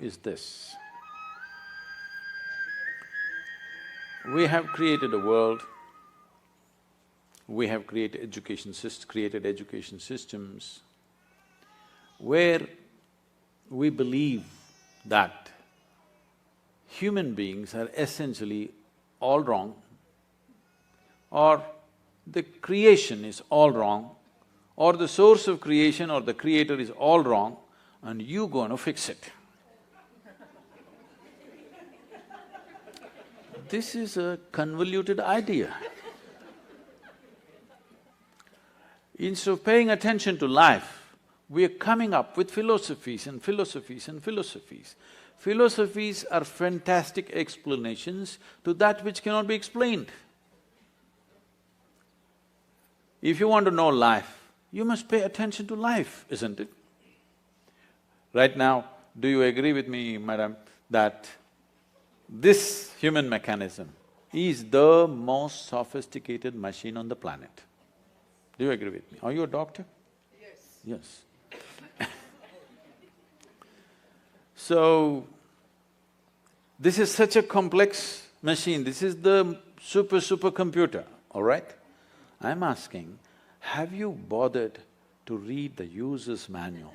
is this. We have created a world, we have created education systems where we believe that human beings are essentially all wrong, or the creation is all wrong, or the source of creation or the creator is all wrong, and you gonna fix it. This is a convoluted idea. Instead of paying attention to life, we are coming up with philosophies and philosophies and philosophies. Philosophies are fantastic explanations to that which cannot be explained. If you want to know life, you must pay attention to life, isn't it? Right now, do you agree with me, madam, that this human mechanism is the most sophisticated machine on the planet? Do you agree with me? Are you a doctor? Yes. Yes. So, this is such a complex machine, this is the supercomputer, all right? I'm asking, have you bothered to read the user's manual?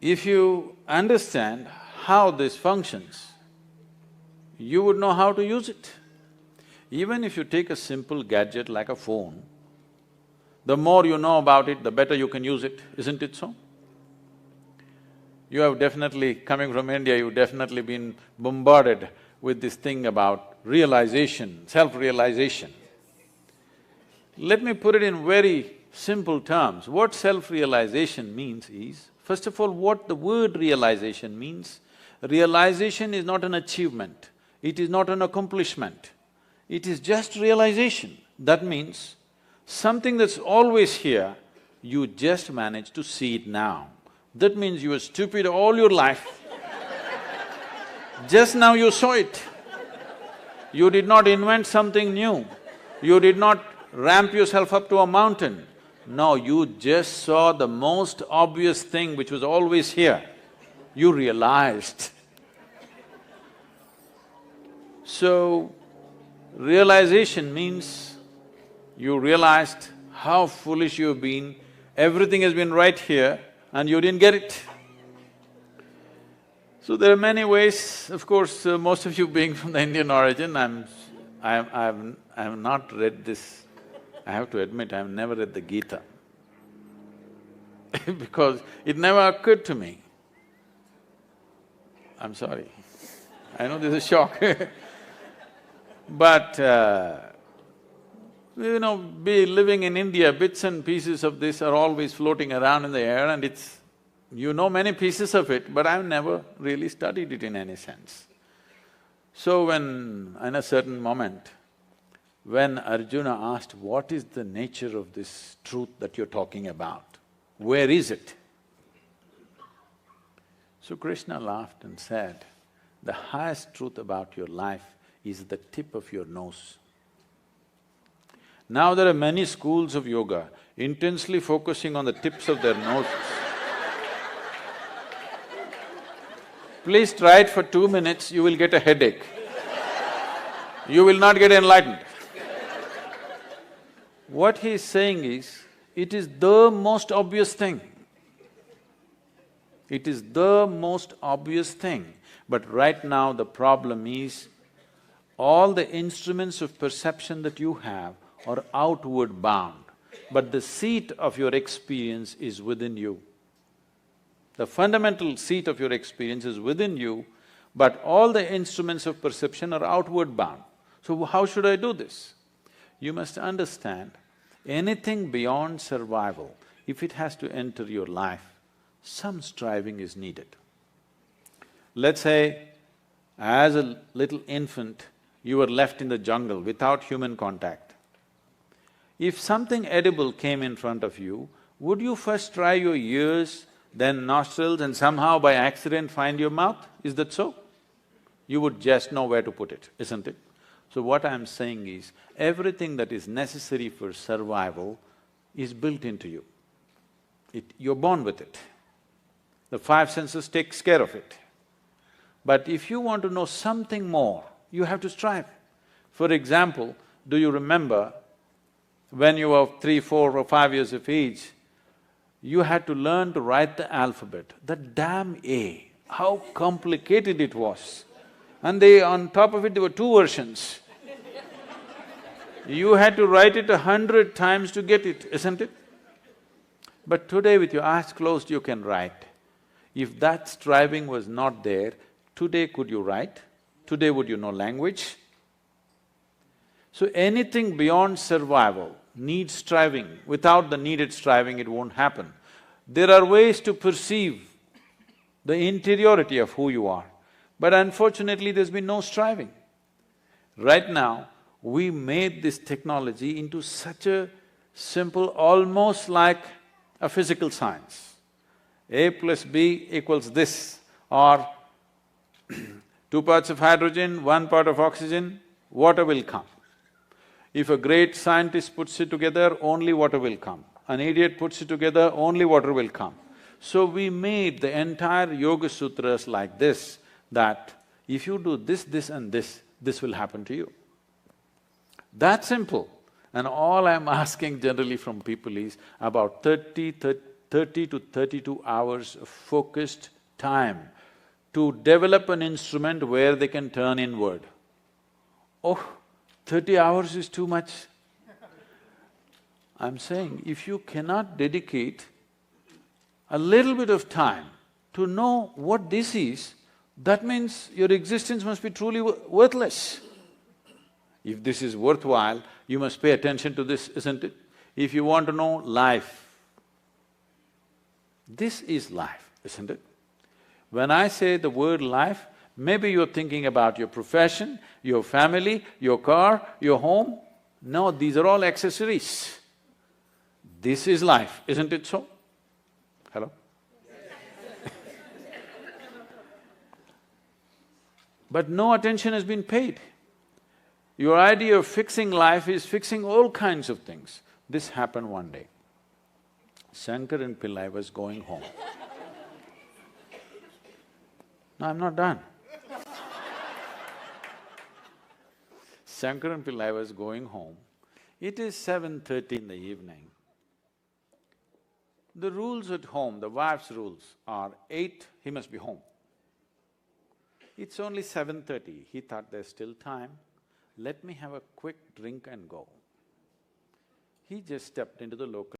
If you understand how this functions, you would know how to use it. Even if you take a simple gadget like a phone, the more you know about it, the better you can use it, isn't it so? You have definitely, coming from India, you've definitely been bombarded with this thing about realization, self-realization. Let me put it in very simple terms. What self-realization means is, first of all, what the word realization means. Realization is not an achievement, it is not an accomplishment, it is just realization. That means something that's always here, you just manage to see it now. That means you were stupid all your life, just now you saw it. You did not invent something new, you did not ramp yourself up to a mountain. No, you just saw the most obvious thing which was always here, you realized. So, realization means you realized how foolish you've been, everything has been right here and you didn't get it. So there are many ways, of course, most of you being from the Indian origin, I've not read this. I have to admit, I've never read the Gita because it never occurred to me. I'm sorry, I know this is a shock but living in India, bits and pieces of this are always floating around in the air and it's… you know many pieces of it, but I've never really studied it in any sense. So when, in a certain moment, when Arjuna asked, what is the nature of this truth that you're talking about? Where is it? So Krishna laughed and said, the highest truth about your life is the tip of your nose. Now there are many schools of yoga intensely focusing on the tips of their noses. Please try it for 2 minutes, you will get a headache. You will not get enlightened. What he is saying is, it is the most obvious thing. It is the most obvious thing. But right now the problem is, all the instruments of perception that you have are outward bound, but the seat of your experience is within you. The fundamental seat of your experience is within you, but all the instruments of perception are outward bound. So how should I do this? You must understand, anything beyond survival, if it has to enter your life, some striving is needed. Let's say, as a little infant, you were left in the jungle without human contact. If something edible came in front of you, would you first try your ears, then nostrils, and somehow by accident find your mouth? Is that so? You would just know where to put it, isn't it? So what I'm saying is, everything that is necessary for survival is built into you. You're born with it. The five senses takes care of it. But if you want to know something more, you have to strive. For example, do you remember when you were 3, 4 or 5 years of age, you had to learn to write the alphabet. That damn A, how complicated it was. And on top of it, there were 2 versions. You had to write it 100 times to get it, isn't it? But today with your eyes closed, you can write. If that striving was not there, today could you write? Today would you know language? So anything beyond survival needs striving. Without the needed striving, it won't happen. There are ways to perceive the interiority of who you are, but unfortunately there's been no striving. Right now, we made this technology into such a simple, almost like a physical science. A plus B equals this, or 2 parts of hydrogen, 1 part of oxygen, water will come. If a great scientist puts it together, only water will come. An idiot puts it together, only water will come. So we made the entire Yoga Sutras like this, that if you do this, this and this will happen to you. That simple. And all I'm asking generally from people is about 30 to 32 hours of focused time to develop an instrument where they can turn inward. Oh, 30 hours is too much. I'm saying, if you cannot dedicate a little bit of time to know what this is, that means your existence must be truly worthless. If this is worthwhile, you must pay attention to this, isn't it? If you want to know life, this is life, isn't it? When I say the word life, maybe you're thinking about your profession, your family, your car, your home. No, these are all accessories. This is life, isn't it so? Hello? But no attention has been paid. Your idea of fixing life is fixing all kinds of things. This happened one day. Shankaran Pillai was going home. No, I'm not done. Shankaran Pillai was going home. It is 7:30 in the evening. The rules at home, the wife's rules are 8, he must be home. It's only 7:30, he thought there's still time, let me have a quick drink and go. He just stepped into the local